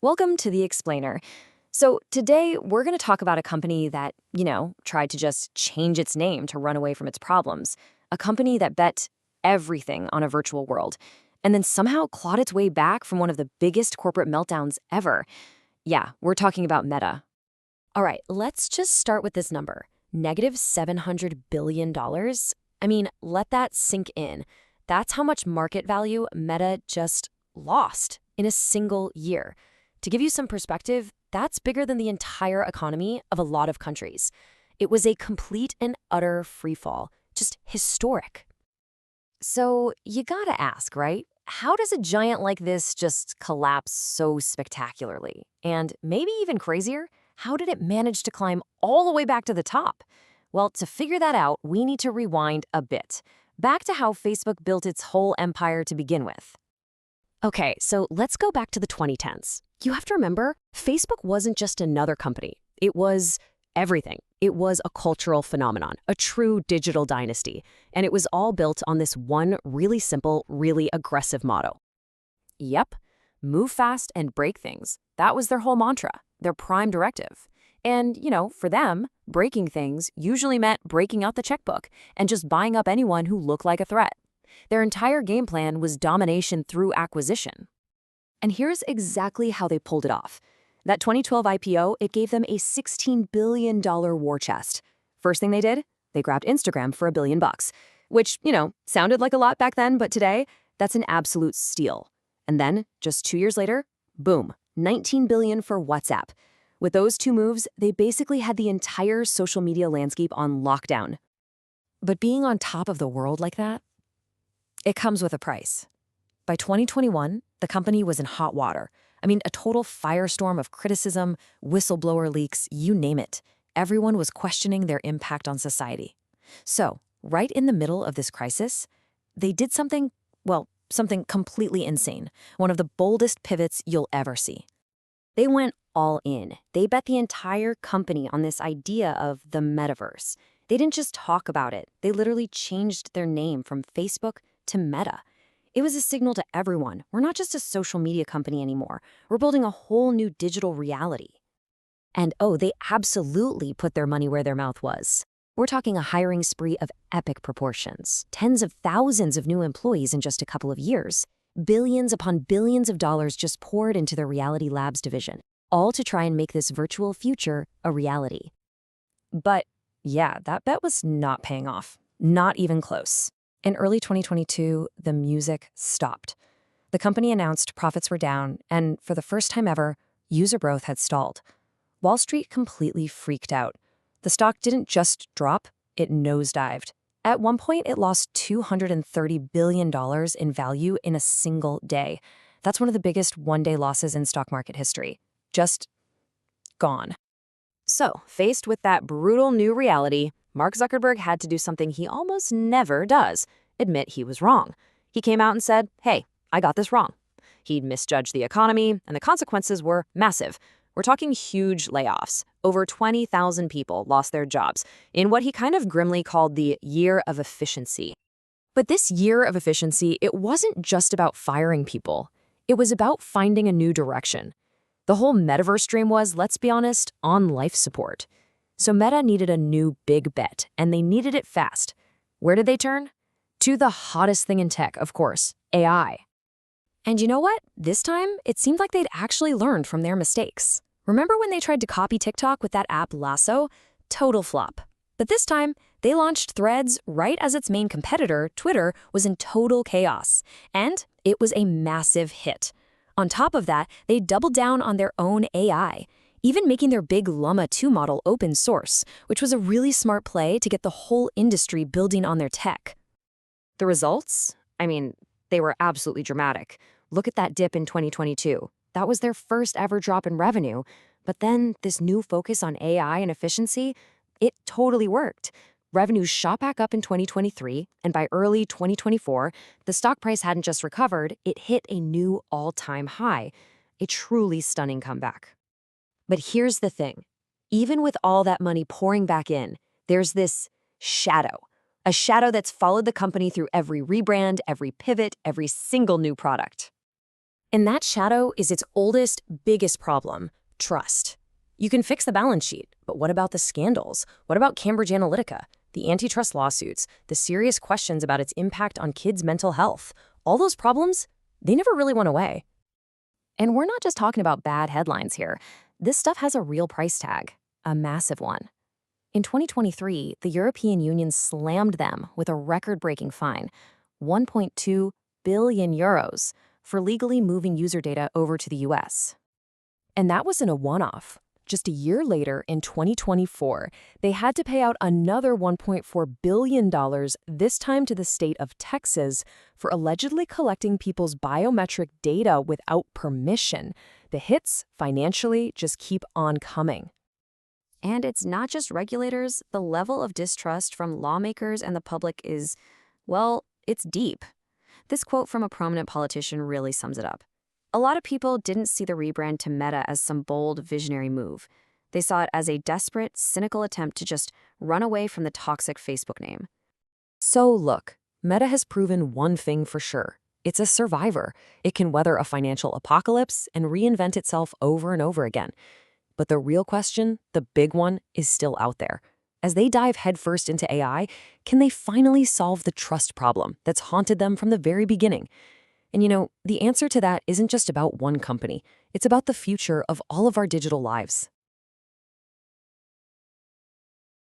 Welcome to The Explainer. So, today we're going to talk about a company that, tried to just change its name to run away from its problems. A company that bet everything on a virtual world and then somehow clawed its way back from one of the biggest corporate meltdowns ever. Yeah, we're talking about Meta. All right, let's just start with this number negative $700 billion. I mean, let that sink in. That's how much market value Meta just lost in a single year. To give you some perspective, that's bigger than the entire economy of a lot of countries. It was a complete and utter freefall, just historic. So you gotta ask, right? How does a giant like this just collapse so spectacularly? And maybe even crazier, how did it manage to climb all the way back to the top? Well, to figure that out, we need to rewind a bit, back to how Facebook built its whole empire to begin with. Okay, so let's go back to the 2010s. You have to remember, Facebook wasn't just another company. It was everything. It was a cultural phenomenon, a true digital dynasty. And it was all built on this one really simple, really aggressive motto. Yep, move fast and break things. That was their whole mantra, their prime directive. And, for them, breaking things usually meant breaking out the checkbook and just buying up anyone who looked like a threat. Their entire game plan was domination through acquisition. And here's exactly how they pulled it off. That 2012 IPO, it gave them a $16 billion war chest. First thing they did, they grabbed Instagram for $1 billion, which, sounded like a lot back then, but today, that's an absolute steal. And then, just 2 years later, boom, $19 billion for WhatsApp. With those two moves, they basically had the entire social media landscape on lockdown. But being on top of the world like that, it comes with a price. By 2021, the company was in hot water. I mean, a total firestorm of criticism, whistleblower leaks, you name it. Everyone was questioning their impact on society. So, right in the middle of this crisis, they did something completely insane. One of the boldest pivots you'll ever see. They went all in. They bet the entire company on this idea of the metaverse. They didn't just talk about it. They literally changed their name from Facebook to Meta. It was a signal to everyone. We're not just a social media company anymore. We're building a whole new digital reality. And they absolutely put their money where their mouth was. We're talking a hiring spree of epic proportions. Tens of thousands of new employees in just a couple of years. Billions upon billions of dollars just poured into their Reality Labs division, all to try and make this virtual future a reality. But yeah, that bet was not paying off. Not even close. In early 2022, the music stopped. The company announced profits were down, and for the first time ever, user growth had stalled. Wall Street completely freaked out. The stock didn't just drop, it nosedived. At one point, it lost $230 billion in value in a single day. That's one of the biggest one-day losses in stock market history. Just gone. So, faced with that brutal new reality, Mark Zuckerberg had to do something he almost never does, admit he was wrong. He came out and said, hey, I got this wrong. He'd misjudged the economy, and the consequences were massive. We're talking huge layoffs. Over 20,000 people lost their jobs in what he kind of grimly called the year of efficiency. But this year of efficiency, it wasn't just about firing people. It was about finding a new direction. The whole metaverse dream was, let's be honest, on life support. So Meta needed a new big bet, and they needed it fast. Where did they turn? To the hottest thing in tech, of course, AI. And you know what? This time, it seemed like they'd actually learned from their mistakes. Remember when they tried to copy TikTok with that app Lasso? Total flop. But this time, they launched Threads right as its main competitor, Twitter, was in total chaos. And it was a massive hit. On top of that, they doubled down on their own AI, even making their big Llama 2 model open source, which was a really smart play to get the whole industry building on their tech. The results? I mean, they were absolutely dramatic. Look at that dip in 2022. That was their first ever drop in revenue. But then this new focus on AI and efficiency, it totally worked. Revenues shot back up in 2023, and by early 2024, the stock price hadn't just recovered, it hit a new all-time high. A truly stunning comeback. But here's the thing. Even with all that money pouring back in, there's this shadow. A shadow that's followed the company through every rebrand, every pivot, every single new product. And that shadow is its oldest, biggest problem: trust. You can fix the balance sheet, but what about the scandals? What about Cambridge Analytica, the antitrust lawsuits, the serious questions about its impact on kids' mental health? All those problems, they never really went away. And we're not just talking about bad headlines here. This stuff has a real price tag, a massive one. In 2023, the European Union slammed them with a record-breaking fine, 1.2 billion euros, for legally moving user data over to the US. And that wasn't a one-off. Just a year later, in 2024, they had to pay out another $1.4 billion, this time to the state of Texas, for allegedly collecting people's biometric data without permission. The hits, financially, just keep on coming. And it's not just regulators. The level of distrust from lawmakers and the public is, well, it's deep. This quote from a prominent politician really sums it up. A lot of people didn't see the rebrand to Meta as some bold, visionary move. They saw it as a desperate, cynical attempt to just run away from the toxic Facebook name. So look, Meta has proven one thing for sure. It's a survivor. It can weather a financial apocalypse and reinvent itself over and over again. But the real question, the big one, is still out there. As they dive headfirst into AI, can they finally solve the trust problem that's haunted them from the very beginning? And the answer to that isn't just about one company. It's about the future of all of our digital lives.